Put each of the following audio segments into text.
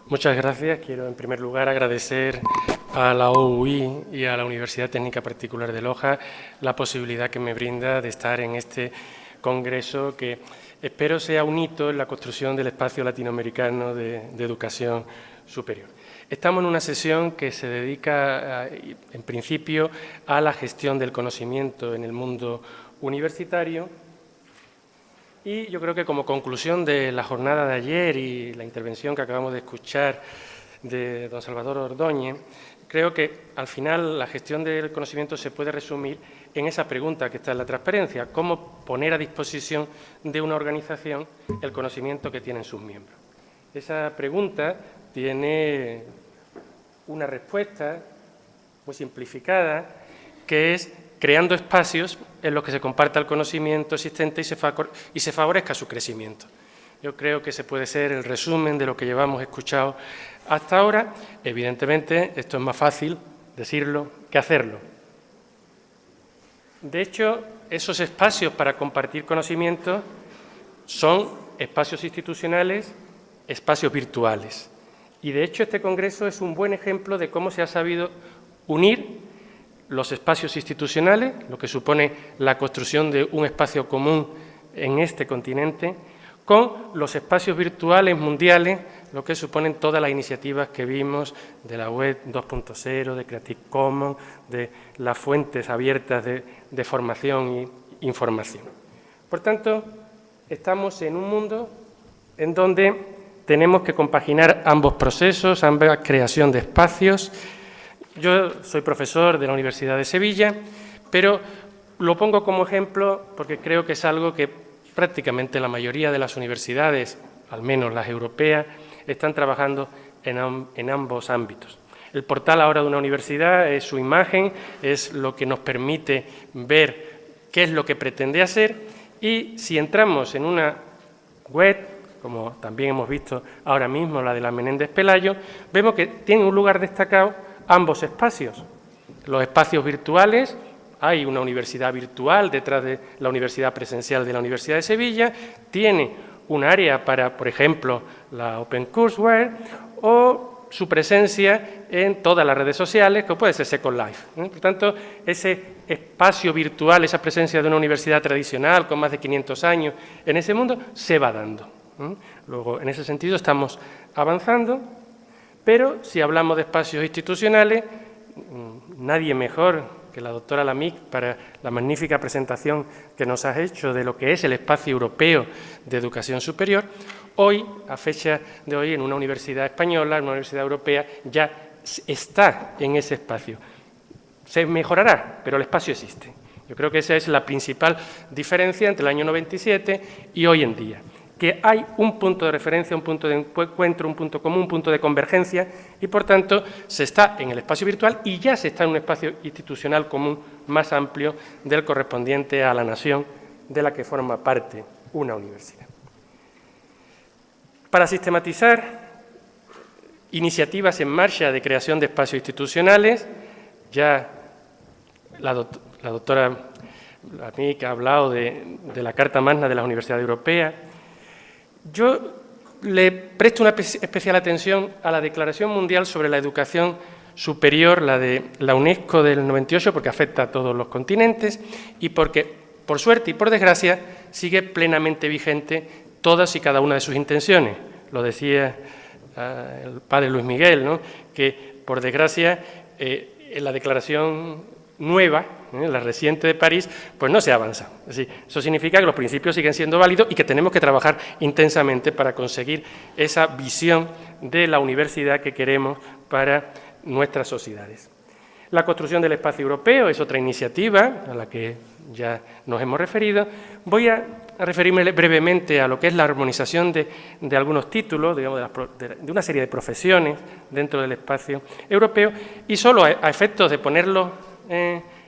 Muchas gracias. Quiero, en primer lugar, agradecer a la OUI y a la Universidad Técnica Particular de Loja la posibilidad que me brinda de estar en este congreso que espero sea un hito en la construcción del espacio latinoamericano de educación superior. Estamos en una sesión que se dedica, en principio, a la gestión del conocimiento en el mundo universitario. Y yo creo que como conclusión de la jornada de ayer y la intervención que acabamos de escuchar de don Salvador Ordóñez, creo que al final la gestión del conocimiento se puede resumir en esa pregunta que está en la transparencia: cómo poner a disposición de una organización el conocimiento que tienen sus miembros. Esa pregunta tiene una respuesta muy simplificada, que es creando espacios en los que se comparta el conocimiento existente y se favorezca su crecimiento. Yo creo que ese puede ser el resumen de lo que llevamos escuchado hasta ahora. Evidentemente, esto es más fácil decirlo que hacerlo. De hecho, esos espacios para compartir conocimiento son espacios institucionales, espacios virtuales. Y, de hecho, este congreso es un buen ejemplo de cómo se ha sabido unir los espacios institucionales, lo que supone la construcción de un espacio común en este continente, con los espacios virtuales mundiales, lo que suponen todas las iniciativas que vimos de la Web 2.0, de Creative Commons, de las fuentes abiertas de formación e información. Por tanto, estamos en un mundo en donde tenemos que compaginar ambos procesos, ambas creación de espacios. Yo soy profesor de la Universidad de Sevilla, pero lo pongo como ejemplo porque creo que es algo que prácticamente la mayoría de las universidades, al menos las europeas, están trabajando en ambos ámbitos. El portal ahora de una universidad es su imagen, es lo que nos permite ver qué es lo que pretende hacer, y si entramos en una web, como también hemos visto ahora mismo, la de la Menéndez Pelayo, vemos que tiene un lugar destacado ambos espacios. Los espacios virtuales, hay una universidad virtual detrás de la universidad presencial de la Universidad de Sevilla, tiene un área para, por ejemplo, la Open Courseware, o su presencia en todas las redes sociales, que puede ser Second Life. Por tanto, ese espacio virtual, esa presencia de una universidad tradicional con más de 500 años en ese mundo, se va dando. Luego, en ese sentido, estamos avanzando. Pero si hablamos de espacios institucionales, nadie mejor que la doctora Lamic para la magnífica presentación que nos ha hecho de lo que es el espacio europeo de educación superior. Hoy, a fecha de hoy, en una universidad española, en una universidad europea, ya está en ese espacio. Se mejorará, pero el espacio existe. Yo creo que esa es la principal diferencia entre el año 97 y hoy en día, que hay un punto de referencia, un punto de encuentro, un punto común, un punto de convergencia, y, por tanto, se está en el espacio virtual y ya se está en un espacio institucional común más amplio del correspondiente a la nación de la que forma parte una universidad. Para sistematizar iniciativas en marcha de creación de espacios institucionales, ya la doctora Lamic ha hablado de la Carta Magna de las Universidades Europeas. Yo le presto una especial atención a la Declaración Mundial sobre la Educación Superior, la de la UNESCO del 98, porque afecta a todos los continentes y porque, por suerte y por desgracia, sigue plenamente vigente todas y cada una de sus intenciones. Lo decía el padre Luis Miguel, ¿no?, que, por desgracia, en la declaración nueva, la reciente de París, pues no se ha avanzado. Es decir, eso significa que los principios siguen siendo válidos y que tenemos que trabajar intensamente para conseguir esa visión de la universidad que queremos para nuestras sociedades. La construcción del espacio europeo es otra iniciativa a la que ya nos hemos referido. Voy a referirme brevemente a lo que es la armonización de algunos títulos, digamos, de una serie de profesiones dentro del espacio europeo, y solo a efectos de ponerlo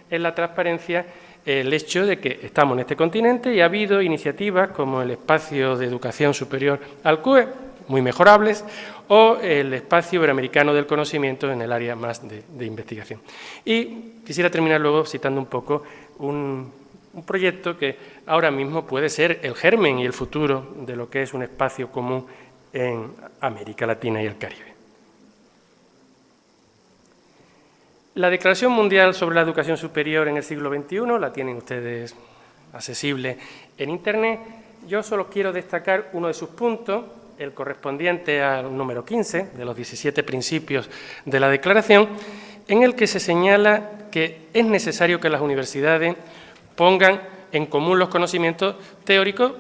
en la transparencia, el hecho de que estamos en este continente y ha habido iniciativas como el espacio de educación superior ALCUE, muy mejorables, o el espacio iberoamericano del conocimiento en el área más de investigación. Y quisiera terminar luego citando un poco un proyecto que ahora mismo puede ser el germen y el futuro de lo que es un espacio común en América Latina y el Caribe. La Declaración Mundial sobre la Educación Superior en el siglo XXI, la tienen ustedes accesible en Internet. Yo solo quiero destacar uno de sus puntos, el correspondiente al número 15 de los 17 principios de la Declaración, en el que se señala que es necesario que las universidades pongan en común los conocimientos teóricos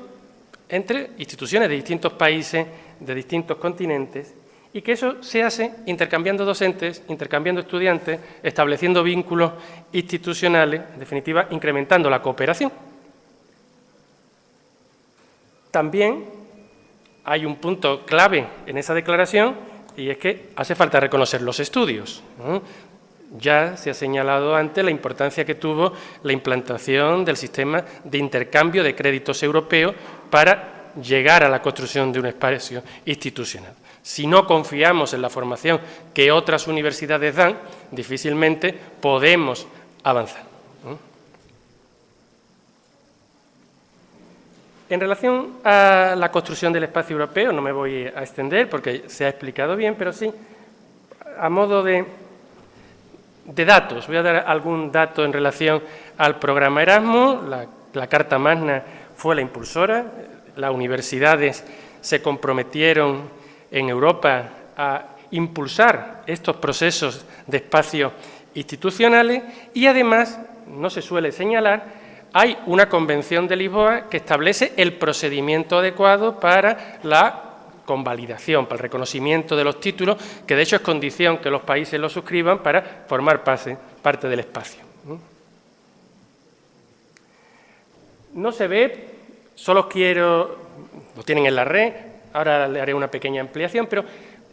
entre instituciones de distintos países, de distintos continentes, y que eso se hace intercambiando docentes, intercambiando estudiantes, estableciendo vínculos institucionales, en definitiva, incrementando la cooperación. También hay un punto clave en esa declaración y es que hace falta reconocer los estudios, ¿no? Ya se ha señalado antes la importancia que tuvo la implantación del sistema de intercambio de créditos europeos para llegar a la construcción de un espacio institucional. Si no confiamos en la formación que otras universidades dan, difícilmente podemos avanzar. En relación a la construcción del espacio europeo, no me voy a extender porque se ha explicado bien, pero sí, a modo de datos, voy a dar algún dato en relación al programa Erasmus. La Carta Magna fue la impulsora, las universidades se comprometieron en Europa a impulsar estos procesos de espacios institucionales y además, no se suele señalar, hay una Convención de Lisboa que establece el procedimiento adecuado para la convalidación, para el reconocimiento de los títulos, que de hecho es condición que los países lo suscriban para formar parte del espacio. No se ve, solo quiero, lo tienen en la red, ahora le haré una pequeña ampliación, pero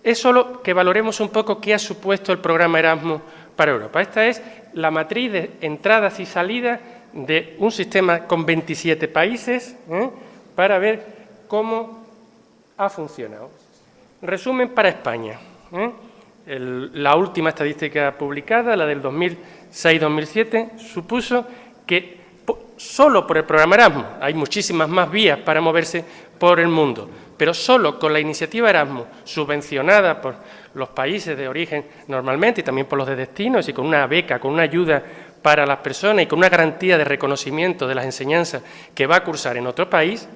es solo que valoremos un poco qué ha supuesto el programa Erasmus para Europa. Esta es la matriz de entradas y salidas de un sistema con 27 países, para ver cómo ha funcionado. Resumen para España. La última estadística publicada, la del 2006-2007, supuso que solo por el programa Erasmus, hay muchísimas más vías para moverse por el mundo, pero solo con la iniciativa Erasmus, subvencionada por los países de origen normalmente y también por los de destino, y con una beca, con una ayuda para las personas y con una garantía de reconocimiento de las enseñanzas que va a cursar en otro país,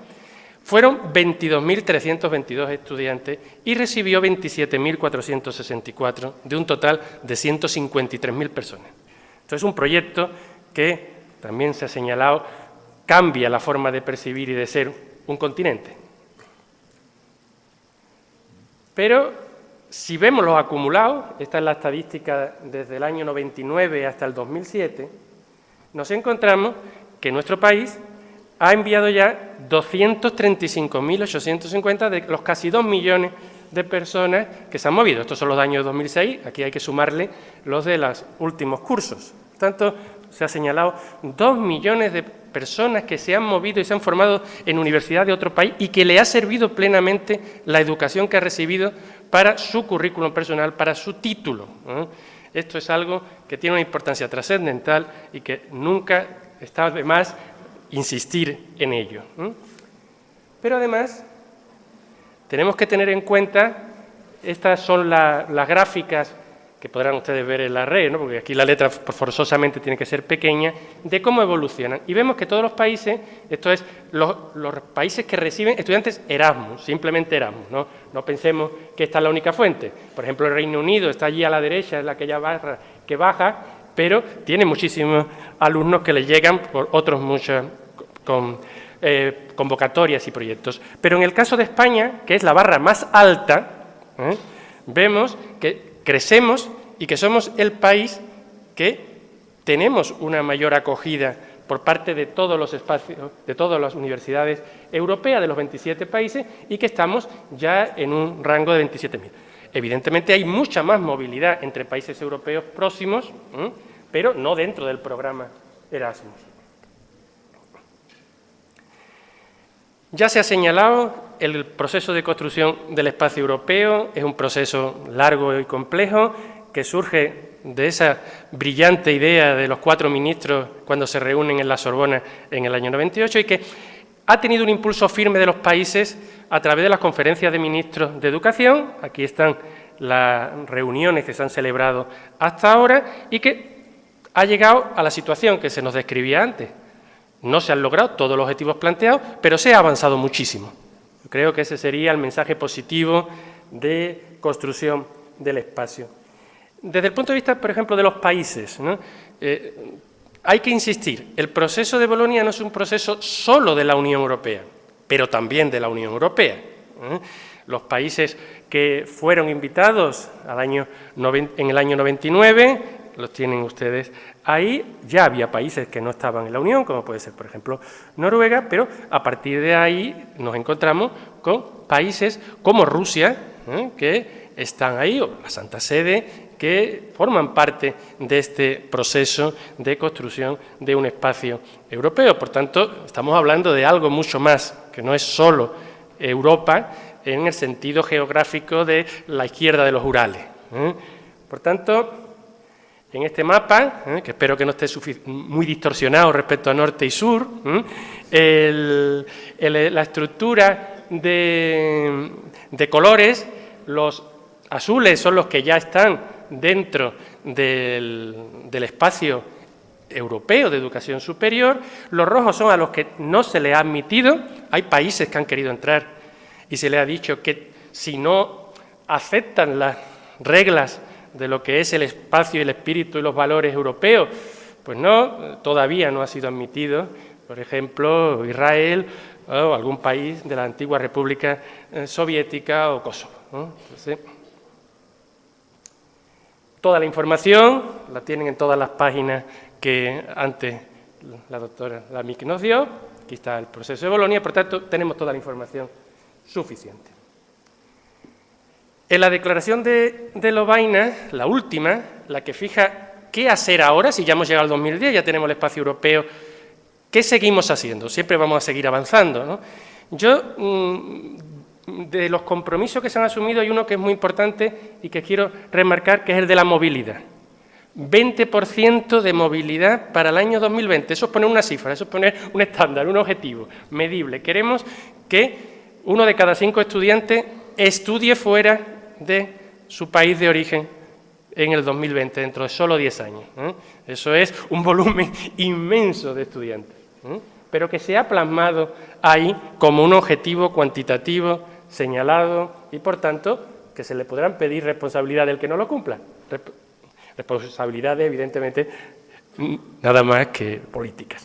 fueron 22.322 estudiantes y recibió 27.464 de un total de 153.000 personas. Entonces, un proyecto que, también se ha señalado, cambia la forma de percibir y de ser un continente. Pero, si vemos los acumulados, esta es la estadística desde el año 99 hasta el 2007, nos encontramos que nuestro país ha enviado ya 235.850 de los casi 2 millones de personas que se han movido. Estos son los de año 2006, aquí hay que sumarle los de los últimos cursos. Por tanto, se ha señalado 2 millones de personas que se han movido y se han formado en universidades de otro país y que le ha servido plenamente la educación que ha recibido para su currículum personal, para su título. Esto es algo que tiene una importancia trascendental y que nunca está de más insistir en ello. Pero además, tenemos que tener en cuenta, estas son las gráficas que podrán ustedes ver en la red, ¿no? Porque aquí la letra forzosamente tiene que ser pequeña, de cómo evolucionan. Y vemos que todos los países, esto es, los países que reciben estudiantes Erasmus, simplemente Erasmus, no pensemos que esta es la única fuente. Por ejemplo, el Reino Unido está allí a la derecha, es aquella barra que baja, pero tiene muchísimos alumnos que le llegan por otros muchos convocatorias y proyectos. Pero en el caso de España, que es la barra más alta, vemos que crecemos y que somos el país que tenemos una mayor acogida por parte de todos los espacios, de todas las universidades europeas, de los 27 países, y que estamos ya en un rango de 27.000. Evidentemente hay mucha más movilidad entre países europeos próximos, pero no dentro del programa Erasmus. Ya se ha señalado, el proceso de construcción del espacio europeo es un proceso largo y complejo que surge de esa brillante idea de los 4 ministros cuando se reúnen en la Sorbona en el año 98 y que ha tenido un impulso firme de los países a través de las conferencias de ministros de educación. Aquí están las reuniones que se han celebrado hasta ahora y que ha llegado a la situación que se nos describía antes. No se han logrado todos los objetivos planteados, pero se ha avanzado muchísimo. Yo creo que ese sería el mensaje positivo de construcción del espacio. Desde el punto de vista, por ejemplo, de los países, ¿no? Hay que insistir, el proceso de Bolonia no es un proceso solo de la Unión Europea, pero también de la Unión Europea. Los países que fueron invitados en el año 99, los tienen ustedes ahí, ya había países que no estaban en la Unión, como puede ser, por ejemplo, Noruega, pero a partir de ahí nos encontramos con países como Rusia, que están ahí, o la Santa Sede, que forman parte de este proceso de construcción de un espacio europeo. Por tanto, estamos hablando de algo mucho más, que no es solo Europa en el sentido geográfico de la izquierda de los Urales. Por tanto, en este mapa, que espero que no esté muy distorsionado respecto a norte y sur, la estructura de colores, los azules son los que ya están dentro del espacio europeo de educación superior, los rojos son a los que no se les ha admitido, hay países que han querido entrar y se les ha dicho que si no aceptan las reglas de lo que es el espacio, el espíritu y los valores europeos, pues no, todavía no ha sido admitido, por ejemplo, Israel o algún país de la antigua República Soviética o Kosovo, ¿no? Entonces, toda la información la tienen en todas las páginas que antes la doctora Lamic nos dio. Aquí está el proceso de Bolonia, por tanto, tenemos toda la información suficiente. En la declaración de Lovaina, la última, la que fija qué hacer ahora, si ya hemos llegado al 2010, ya tenemos el espacio europeo, ¿qué seguimos haciendo? Siempre vamos a seguir avanzando, ¿no? Yo, de los compromisos que se han asumido, hay uno que es muy importante y que quiero remarcar, que es el de la movilidad. 20% de movilidad para el año 2020. Eso es poner una cifra, eso es poner un estándar, un objetivo medible. Queremos que 1 de cada 5 estudiantes estudie fuera de su país de origen en el 2020, dentro de solo 10 años. Eso es un volumen inmenso de estudiantes, pero que se ha plasmado ahí como un objetivo cuantitativo, señalado, y por tanto que se le podrán pedir responsabilidad del que no lo cumpla. Responsabilidades, evidentemente, nada más que políticas.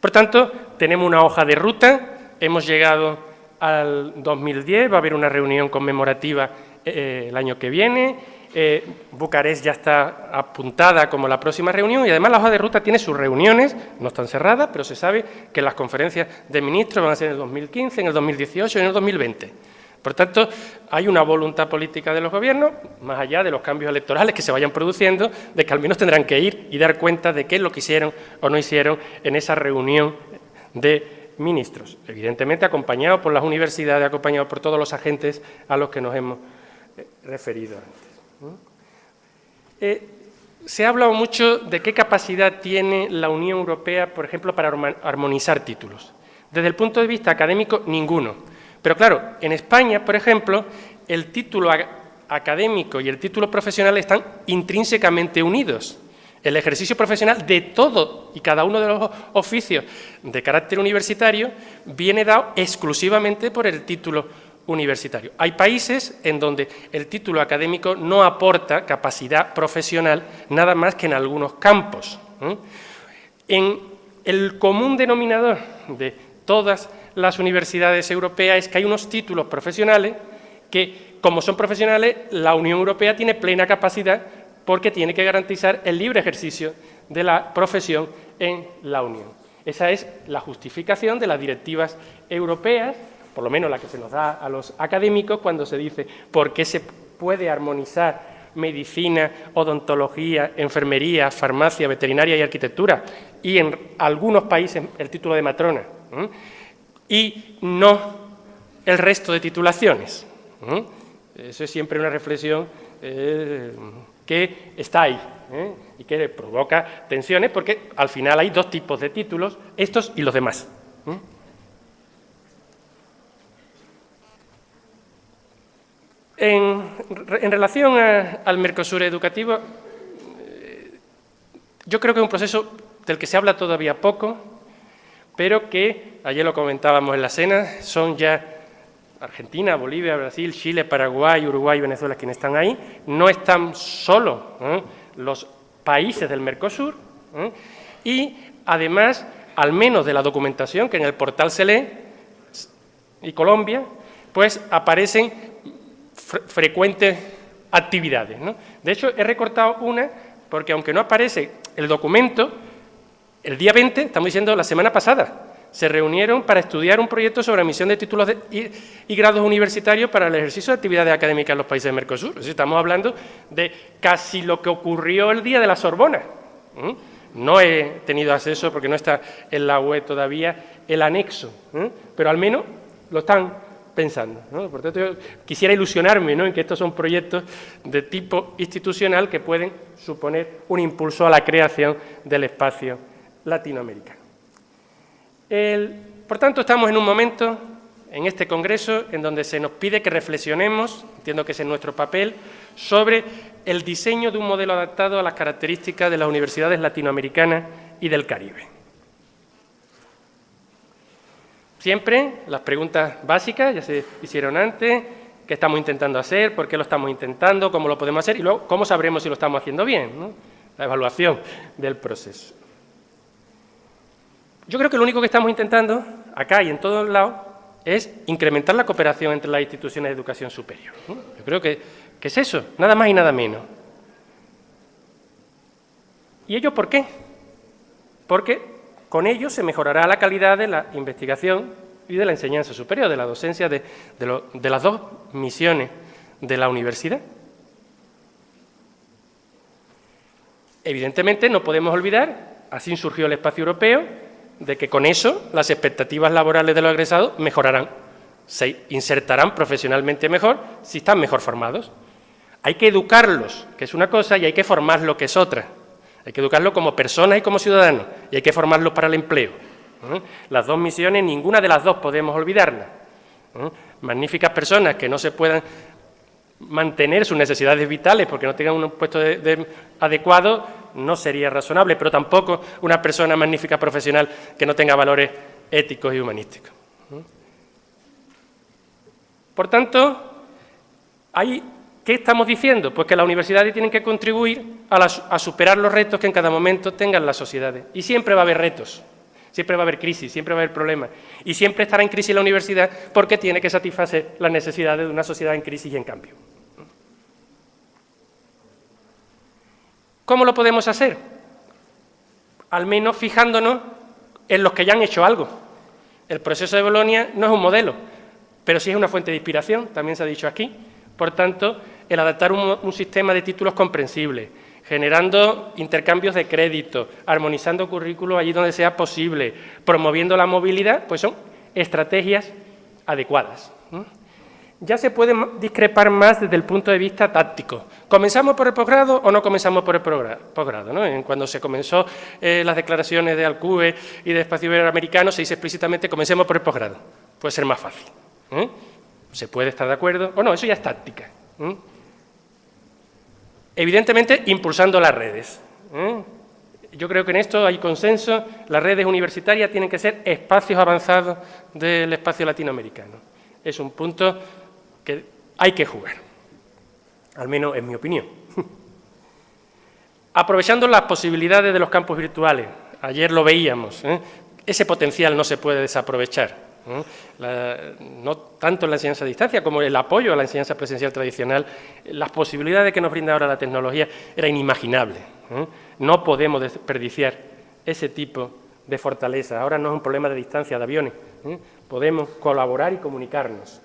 Por tanto, tenemos una hoja de ruta, hemos llegado al 2010, va a haber una reunión conmemorativa el año que viene, Bucarest ya está apuntada como la próxima reunión y además la hoja de ruta tiene sus reuniones, no están cerradas, pero se sabe que las conferencias de ministros van a ser en el 2015, en el 2018 y en el 2020. Por tanto, hay una voluntad política de los gobiernos, más allá de los cambios electorales que se vayan produciendo, de que al menos tendrán que ir y dar cuenta de qué es lo que hicieron o no hicieron en esa reunión de ministros. Evidentemente, acompañados por las universidades, acompañados por todos los agentes a los que nos hemos referido antes. Se ha hablado mucho de qué capacidad tiene la Unión Europea, por ejemplo, para armonizar títulos. Desde el punto de vista académico, ninguno. Pero claro, en España, por ejemplo, el título académico y el título profesional están intrínsecamente unidos. El ejercicio profesional de todo y cada uno de los oficios de carácter universitario viene dado exclusivamente por el título universitario. Hay países en donde el título académico no aporta capacidad profesional nada más que en algunos campos. En el común denominador de todas las universidades europeas es que hay unos títulos profesionales que, como son profesionales, la Unión Europea tiene plena capacidad porque tiene que garantizar el libre ejercicio de la profesión en la Unión. Esa es la justificación de las directivas europeas, por lo menos la que se nos da a los académicos cuando se dice por qué se puede armonizar medicina, odontología, enfermería, farmacia, veterinaria y arquitectura, y en algunos países el título de matrona, y no el resto de titulaciones. Eso es siempre una reflexión que está ahí y que provoca tensiones porque al final hay dos tipos de títulos, estos y los demás. En relación al Mercosur educativo, yo creo que es un proceso del que se habla todavía poco, pero que, ayer lo comentábamos en la cena, son ya Argentina, Bolivia, Brasil, Chile, Paraguay, Uruguay y Venezuela quienes están ahí. No están solo los países del Mercosur y, además, al menos de la documentación que en el portal se lee, y Colombia, pues aparecen frecuentes actividades, ¿no? De hecho, he recortado una porque, aunque no aparece el documento, el día 20, estamos diciendo la semana pasada, se reunieron para estudiar un proyecto sobre emisión de títulos y grados universitarios para el ejercicio de actividades académicas en los países del Mercosur. Es decir, estamos hablando de casi lo que ocurrió el día de la Sorbona. No he tenido acceso, porque no está en la web todavía, el anexo, pero al menos lo están pensando, ¿no? Por tanto, yo quisiera ilusionarme, ¿no?, en que estos son proyectos de tipo institucional que pueden suponer un impulso a la creación del espacio latinoamericano. Por tanto, estamos en un momento, en este congreso, en donde se nos pide que reflexionemos, entiendo que ese es nuestro papel, sobre el diseño de un modelo adaptado a las características de las universidades latinoamericanas y del Caribe. Siempre las preguntas básicas ya se hicieron antes: ¿qué estamos intentando hacer? ¿Por qué lo estamos intentando? ¿Cómo lo podemos hacer? Y luego, ¿cómo sabremos si lo estamos haciendo bien, ¿no? La evaluación del proceso. Yo creo que lo único que estamos intentando, acá y en todos lados, es incrementar la cooperación entre las instituciones de educación superior, ¿no? Yo creo que es eso, nada más y nada menos. ¿Y ello por qué? Porque con ello se mejorará la calidad de la investigación y de la enseñanza superior, de la docencia de las dos misiones de la universidad. Evidentemente no podemos olvidar, así surgió el espacio europeo, de que con eso las expectativas laborales de los egresados mejorarán, se insertarán profesionalmente mejor si están mejor formados. Hay que educarlos, que es una cosa, y hay que formarlos, que es otra. Hay que educarlos como personas y como ciudadanos, y hay que formarlos para el empleo. Las dos misiones, ninguna de las dos podemos olvidarlas. Magníficas personas que no se puedan mantener sus necesidades vitales porque no tengan un puesto adecuado no sería razonable, pero tampoco una persona magnífica profesional que no tenga valores éticos y humanísticos. Por tanto, ¿qué estamos diciendo? Pues que las universidades tienen que contribuir a superar los retos que en cada momento tengan las sociedades. Y siempre va a haber retos, siempre va a haber crisis, siempre va a haber problemas. Y siempre estará en crisis la universidad porque tiene que satisfacer las necesidades de una sociedad en crisis y en cambio. ¿Cómo lo podemos hacer? Al menos fijándonos en los que ya han hecho algo. El proceso de Bolonia no es un modelo, pero sí es una fuente de inspiración, también se ha dicho aquí. Por tanto, el adaptar un sistema de títulos comprensible, generando intercambios de crédito, armonizando currículos allí donde sea posible, promoviendo la movilidad, pues son estrategias adecuadas. Ya se puede discrepar más desde el punto de vista táctico. ¿Comenzamos por el posgrado o no comenzamos por el posgrado, ¿no? Cuando se comenzó las declaraciones de Alcube y de Espacio Iberoamericano, se dice explícitamente: comencemos por el posgrado. Puede ser más fácil. Se puede estar de acuerdo o no, eso ya es táctica. Evidentemente, impulsando las redes. Yo creo que en esto hay consenso. Las redes universitarias tienen que ser espacios avanzados del espacio latinoamericano. Es un punto que hay que jugar, al menos en mi opinión. Aprovechando las posibilidades de los campus virtuales, ayer lo veíamos, ese potencial no se puede desaprovechar. No tanto en la enseñanza a distancia como el apoyo a la enseñanza presencial tradicional, las posibilidades que nos brinda ahora la tecnología era inimaginable. No podemos desperdiciar ese tipo de fortaleza. Ahora no es un problema de distancia de aviones, podemos colaborar y comunicarnos.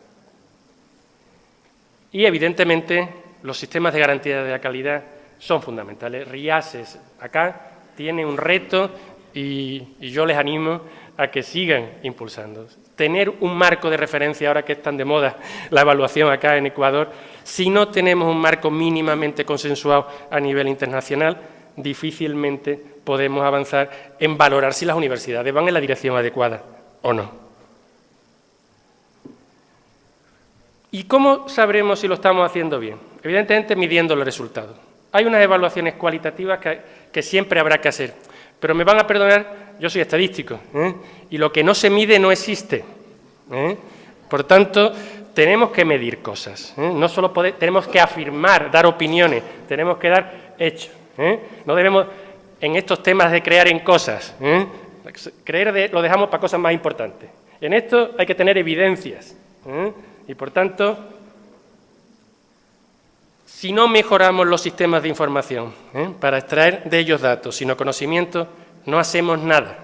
Y evidentemente los sistemas de garantía de la calidad son fundamentales. RIASES acá tiene un reto y yo les animo a que sigan impulsando. Tener un marco de referencia, ahora que es tan de moda la evaluación acá en Ecuador, si no tenemos un marco mínimamente consensuado a nivel internacional, difícilmente podemos avanzar en valorar si las universidades van en la dirección adecuada o no. ¿Y cómo sabremos si lo estamos haciendo bien? Evidentemente, midiendo los resultados. Hay unas evaluaciones cualitativas que siempre habrá que hacer, pero me van a perdonar, yo soy estadístico, y lo que no se mide no existe. Por tanto, tenemos que medir cosas. No solo tenemos que afirmar, dar opiniones, tenemos que dar hechos. No debemos, en estos temas de creer en cosas, lo dejamos para cosas más importantes. En esto hay que tener evidencias. Y, por tanto, si no mejoramos los sistemas de información para extraer de ellos datos, sino conocimiento, no hacemos nada.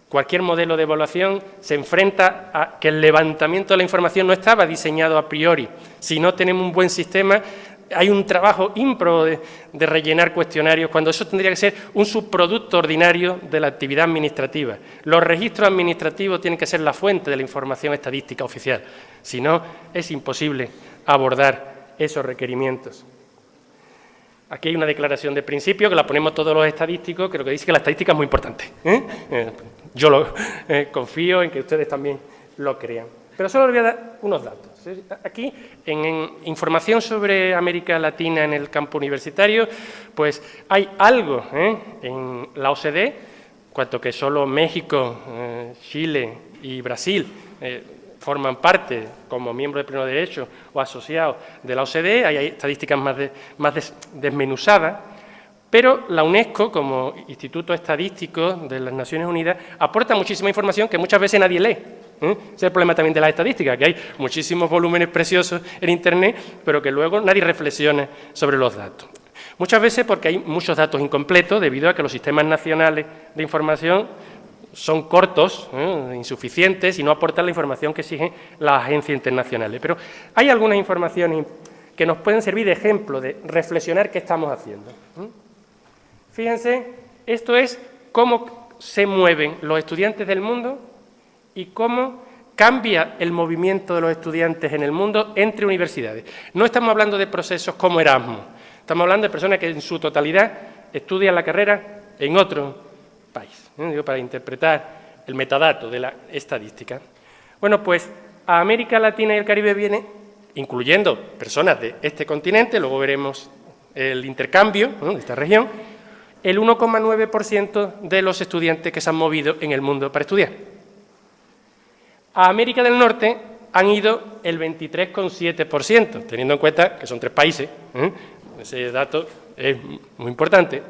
Cualquier modelo de evaluación se enfrenta a que el levantamiento de la información no estaba diseñado a priori. Si no tenemos un buen sistema, hay un trabajo ímprobo de rellenar cuestionarios, cuando eso tendría que ser un subproducto ordinario de la actividad administrativa. Los registros administrativos tienen que ser la fuente de la información estadística oficial. Si no, es imposible abordar esos requerimientos. Aquí hay una declaración de principio que la ponemos todos los estadísticos, que lo que dice que la estadística es muy importante. Yo confío en que ustedes también lo crean. Pero solo les voy a dar unos datos. Aquí, en información sobre América Latina en el campo universitario, pues hay algo en la OCDE, cuanto que solo México, Chile y Brasil forman parte como miembros de pleno derecho o asociados de la OCDE, hay estadísticas más desmenuzadas, pero la UNESCO, como Instituto Estadístico de las Naciones Unidas, aporta muchísima información que muchas veces nadie lee. Ese es el problema también de las estadísticas, que hay muchísimos volúmenes preciosos en Internet, pero que luego nadie reflexiona sobre los datos. Muchas veces porque hay muchos datos incompletos, debido a que los sistemas nacionales de información son cortos, insuficientes, y no aportan la información que exigen las agencias internacionales. Pero hay algunas informaciones que nos pueden servir de ejemplo, de reflexionar qué estamos haciendo. Fíjense, esto es cómo se mueven los estudiantes del mundo y cómo cambia el movimiento de los estudiantes en el mundo entre universidades. No estamos hablando de procesos como Erasmus, estamos hablando de personas que en su totalidad estudian la carrera en otro país, para interpretar el metadato de la estadística. Bueno, pues a América Latina y el Caribe viene, incluyendo personas de este continente, luego veremos el intercambio de esta región, el 1,9% de los estudiantes que se han movido en el mundo para estudiar. A América del Norte han ido el 23,7%, teniendo en cuenta que son 3 países, ese dato es muy importante.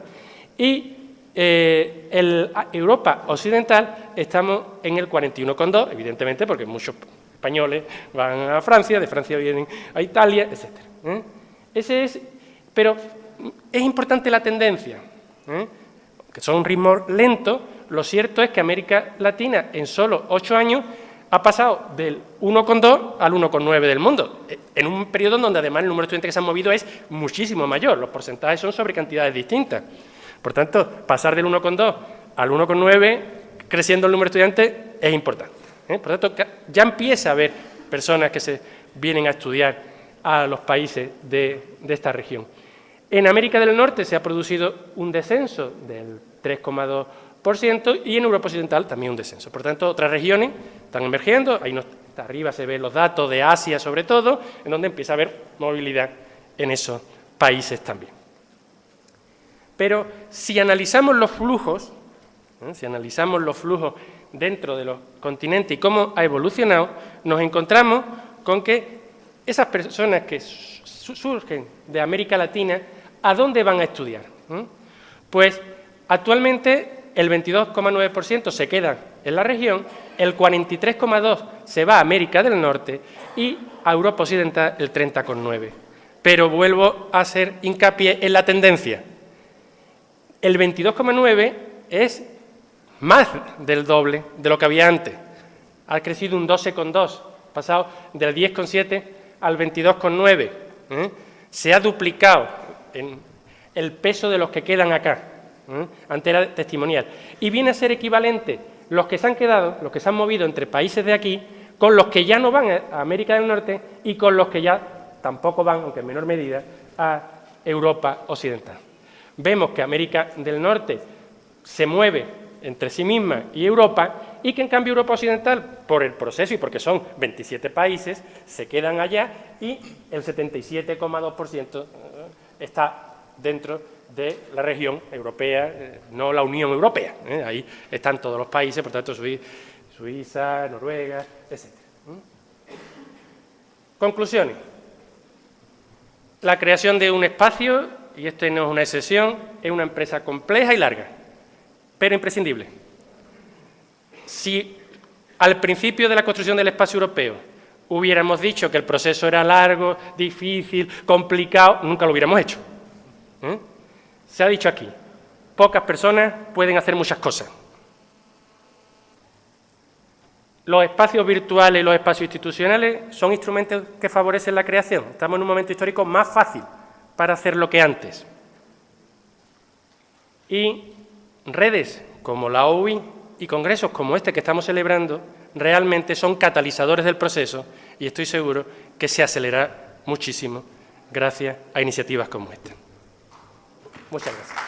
Y Europa Occidental estamos en el 41,2%, evidentemente porque muchos españoles van a Francia, de Francia vienen a Italia, etc. Pero es importante la tendencia, que son un ritmo lento. Lo cierto es que América Latina en solo 8 años ha pasado del 1,2 al 1,9 del mundo, en un periodo donde además el número de estudiantes que se han movido es muchísimo mayor, los porcentajes son sobre cantidades distintas. Por tanto, pasar del 1,2 al 1,9, creciendo el número de estudiantes, es importante. Por tanto, ya empieza a haber personas que se vienen a estudiar a los países de esta región. En América del Norte se ha producido un descenso del 3,2% y en Europa Occidental también un descenso. Por tanto, otras regiones están emergiendo, ahí arriba se ven los datos de Asia sobre todo, en donde empieza a haber movilidad en esos países también. Pero si analizamos los flujos, dentro de los continentes y cómo ha evolucionado, nos encontramos con que esas personas que surgen de América Latina, ¿a dónde van a estudiar? Pues actualmente el 22,9% se queda en la región, el 43,2% se va a América del Norte y a Europa Occidental el 30,9%. Pero vuelvo a hacer hincapié en la tendencia. El 22,9% es más del doble de lo que había antes. Ha crecido un 12,2%, pasado del 10,7% al 22,9%. Se ha duplicado en el peso de los que quedan acá. Antes era testimonial. Y viene a ser equivalente los que se han quedado, los que se han movido entre países de aquí, con los que ya no van a América del Norte y con los que ya tampoco van, aunque en menor medida, a Europa Occidental. Vemos que América del Norte se mueve entre sí misma y Europa y que en cambio Europa Occidental, por el proceso y porque son 27 países, se quedan allá y el 77,2% está dentro de la región europea, no la Unión Europea. Ahí están todos los países, por tanto Suiza, Noruega, etc. Conclusiones. La creación de un espacio, y esto no es una excepción, es una empresa compleja y larga, pero imprescindible. Si al principio de la construcción del espacio europeo hubiéramos dicho que el proceso era largo, difícil, complicado, nunca lo hubiéramos hecho. Se ha dicho aquí, pocas personas pueden hacer muchas cosas. Los espacios virtuales y los espacios institucionales son instrumentos que favorecen la creación. Estamos en un momento histórico más fácil para hacerlo que antes. Y redes como la OUI y congresos como este que estamos celebrando realmente son catalizadores del proceso y estoy seguro que se acelera muchísimo gracias a iniciativas como esta. Muchas gracias.